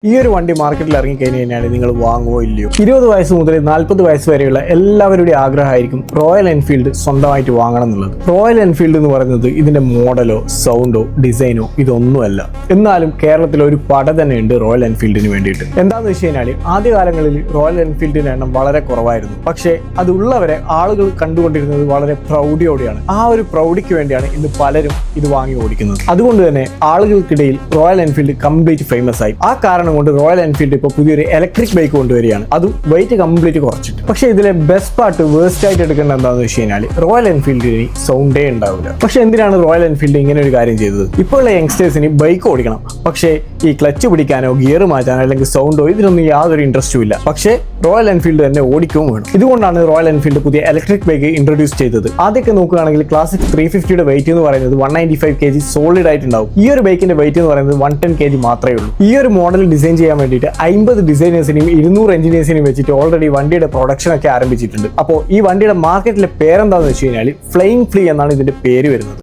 ഈ ഒരു വണ്ടി മാർക്കറ്റിൽ ഇറങ്ങി കഴിഞ്ഞാൽ നിങ്ങൾ വാങ്ങുമോ ഇല്ലയോ? 20 വയസ്സ് മുതൽ 40 വയസ്സ് വരെയുള്ള എല്ലാവരുടെയും ആഗ്രഹമായിരിക്കും റോയൽ എൻഫീൽഡ് സ്വന്തമായിട്ട് വാങ്ങണം എന്നുള്ളത്. റോയൽ എൻഫീൽഡ് എന്ന് പറയുന്നത് ഇതിന്റെ മോഡലോ സൗണ്ടോ ഡിസൈനോ ഇതൊന്നുമല്ല. എന്നാലും കേരളത്തിൽ ഒരു പട തന്നെ ഉണ്ട് റോയൽ എൻഫീൽഡിന് വേണ്ടിയിട്ട്. എന്താണെന്ന് വെച്ച് കഴിഞ്ഞാൽ ആദ്യകാലങ്ങളിൽ റോയൽ എൻഫീൽഡിന്റെ എണ്ണം വളരെ കുറവായിരുന്നു. പക്ഷേ അതുള്ളവരെ ആളുകൾ കണ്ടുകൊണ്ടിരുന്നത് വളരെ പ്രൗഢിയോടെയാണ്. ആ ഒരു പ്രൗഢിക്ക് വേണ്ടിയാണ് ഇന്ന് പലരും ഇത് വാങ്ങി ഓടിക്കുന്നത്. അതുകൊണ്ട് തന്നെ ആളുകൾക്കിടയിൽ റോയൽ എൻഫീൽഡ് കംപ്ലീറ്റ് ഫേമസ് ആയി. ആ കാരണം കൊണ്ട് റോയൽ എൻഫീൽഡ് ഇപ്പോൾ പുതിയൊരു ഇലക്ട്രിക് ബൈക്ക് കൊണ്ടുവരികയാണ്. അതും വെയിറ്റ് കംപ്ലീറ്റ് കുറച്ചിട്ട്. പക്ഷേ ഇതിലെ ബെസ്റ്റ് പാർട്ട് വേസ്റ്റ് ആയിട്ട് എടുക്കേണ്ട എന്താണെന്ന് വെച്ച് കഴിഞ്ഞാൽ റോയൽ എൻഫീൽഡിന് സൗണ്ടേ ഉണ്ടാവില്ല. പക്ഷെ എന്തിനാണ് റോയൽ എൻഫീൽഡ് ഇങ്ങനെ ഒരു കാര്യം ചെയ്തത്? ഇപ്പോഴുള്ള യങ്സ്റ്റേഴ്സിന് ബൈക്ക് ഓടിക്കണം, പക്ഷേ ഈ ക്ലച്ച് പിടിക്കാനോ ഗിയർ മാറ്റാനോ അല്ലെങ്കിൽ സൗണ്ടോ ഇതിനൊന്നും യാതൊരു ഇൻട്രസ്റ്റും ഇല്ല. പക്ഷേ റോയൽ എൻഫീൽഡ് തന്നെ ഓടിക്കുകയും വേണം. ഇതുകൊണ്ടാണ് റോയൽ എൻഫീൽഡ് പുതിയ ഇലക്ട്രിക് ബൈക്ക് ഇൻട്രൊഡ്യൂസ് ചെയ്തത്. ആദ്യമൊക്കെ നോക്കുകയാണെങ്കിൽ ക്ലാസിക് 350യുടെ വെയിറ്റ് എന്ന് പറയുന്നത് 195 kg സോളിഡ് ആയിട്ടുണ്ടാവും. ഈ ഒരു ബൈക്കിന്റെ വെയിറ്റ് എന്ന് പറയുന്നത് 110 kg മാത്രമേ ഉള്ളൂ. ഈ ഒരു മോഡൽ ഡിസൈൻ ചെയ്യാൻ വേണ്ടിയിട്ട് 50 ഡിസൈനേഴ്സിനെയും 200 എഞ്ചിനീയേഴ്സിനെയും വെച്ചിട്ട് ഓൾറെഡി വണ്ടിയുടെ പ്രൊഡക്ഷൻ ഒക്കെ ആരംഭിച്ചിട്ടുണ്ട്. അപ്പോൾ ഈ വണ്ടിയുടെ മാർക്കറ്റിലെ പേരെന്താണെന്ന് വെച്ച് കഴിഞ്ഞാൽ ഫ്ലൈയിങ് ഫ്ലീ എന്നാണ് ഇതിന്റെ പേര് വരുന്നത്.